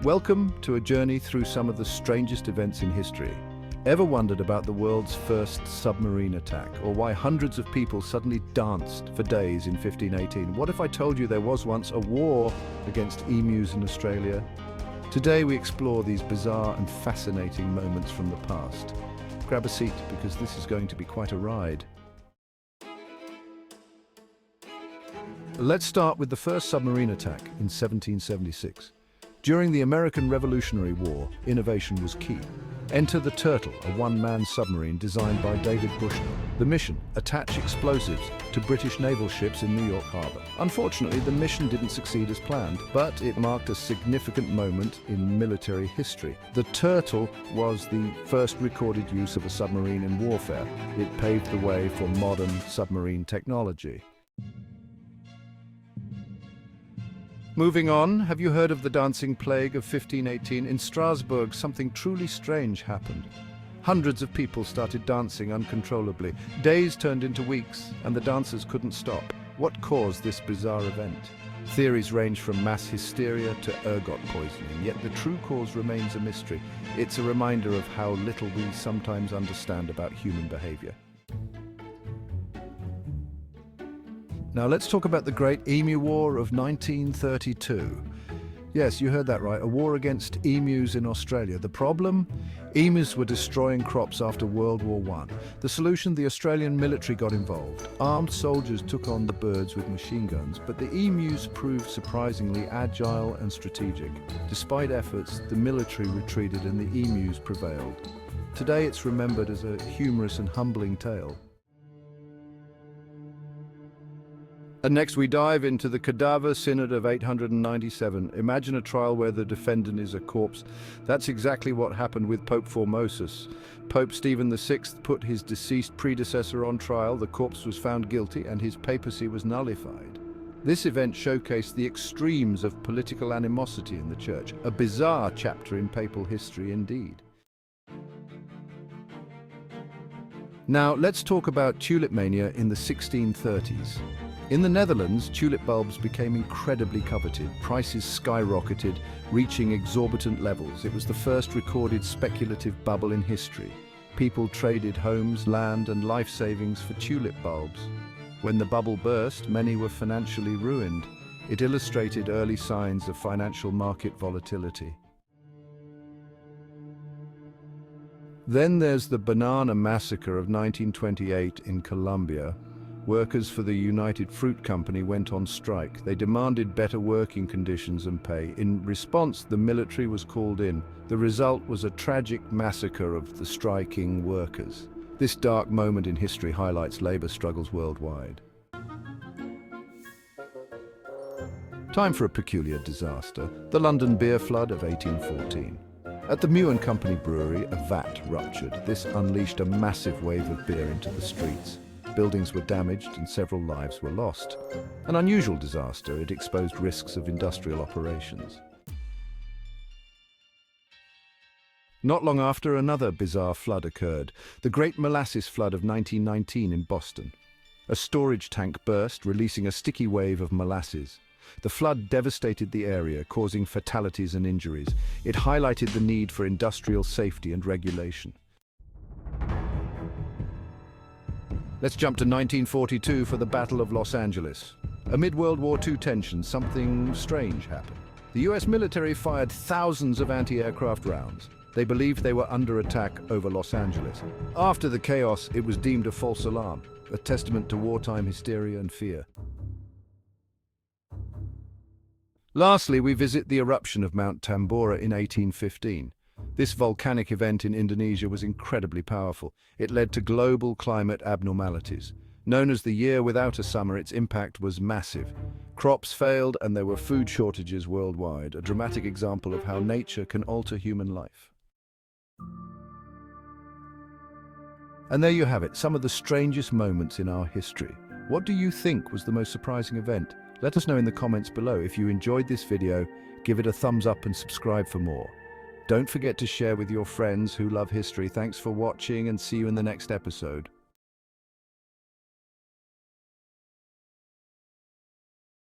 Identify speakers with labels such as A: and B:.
A: Welcome to a journey through some of the strangest events in history. Ever wondered about the world's first submarine attack, or why hundreds of people suddenly danced for days in 1518? What if I told you there was once a war against emus in Australia? Today we explore these bizarre and fascinating moments from the past. Grab a seat because this is going to be quite a ride. Let's start with the first submarine attack in 1776. During the American Revolutionary War, innovation was key. Enter the Turtle, a one-man submarine designed by David Bushnell. The mission: attach explosives to British naval ships in New York Harbor. Unfortunately, the mission didn't succeed as planned, but it marked a significant moment in military history. The Turtle was the first recorded use of a submarine in warfare. It paved the way for modern submarine technology. Moving on, have you heard of the dancing plague of 1518? In Strasbourg, something truly strange happened. Hundreds of people started dancing uncontrollably. Days turned into weeks, and the dancers couldn't stop. What caused this bizarre event? Theories range from mass hysteria to ergot poisoning, yet the true cause remains a mystery. It's a reminder of how little we sometimes understand about human behavior. Now let's talk about the Great Emu War of 1932. Yes, you heard that right, a war against emus in Australia. The problem? Emus were destroying crops after World War I. The solution? The Australian military got involved. Armed soldiers took on the birds with machine guns, but the emus proved surprisingly agile and strategic. Despite efforts, the military retreated and the emus prevailed. Today it's remembered as a humorous and humbling tale. And next we dive into the Cadaver Synod of 897. Imagine a trial where the defendant is a corpse. That's exactly what happened with Pope Formosus. Pope Stephen VI put his deceased predecessor on trial, the corpse was found guilty, and his papacy was nullified. This event showcased the extremes of political animosity in the Church, a bizarre chapter in papal history indeed. Now let's talk about tulip mania in the 1630s. In the Netherlands, tulip bulbs became incredibly coveted. Prices skyrocketed, reaching exorbitant levels. It was the first recorded speculative bubble in history. People traded homes, land, and life savings for tulip bulbs. When the bubble burst, many were financially ruined. It illustrated early signs of financial market volatility. Then there's the Banana Massacre of 1928 in Colombia. Workers for the United Fruit Company went on strike. They demanded better working conditions and pay. In response, the military was called in. The result was a tragic massacre of the striking workers. This dark moment in history highlights labor struggles worldwide. Time for a peculiar disaster: the London beer flood of 1814. At the Mew & Company brewery, a vat ruptured. This unleashed a massive wave of beer into the streets. Buildings were damaged and several lives were lost. An unusual disaster, it exposed risks of industrial operations. Not long after, another bizarre flood occurred, the Great Molasses Flood of 1919 in Boston. A storage tank burst, releasing a sticky wave of molasses. The flood devastated the area, causing fatalities and injuries. It highlighted the need for industrial safety and regulation. Let's jump to 1942 for the Battle of Los Angeles. Amid World War II tensions, something strange happened. The US military fired thousands of anti-aircraft rounds. They believed they were under attack over Los Angeles. After the chaos, it was deemed a false alarm, a testament to wartime hysteria and fear. Lastly, we visit the eruption of Mount Tambora in 1815. This volcanic event in Indonesia was incredibly powerful. It led to global climate abnormalities. Known as the year without a summer, its impact was massive. Crops failed and there were food shortages worldwide, a dramatic example of how nature can alter human life. And there you have it, some of the strangest moments in our history. What do you think was the most surprising event? Let us know in the comments below. If you enjoyed this video, give it a thumbs up and subscribe for more. Don't forget to share with your friends who love history. Thanks for watching and see you in the next episode.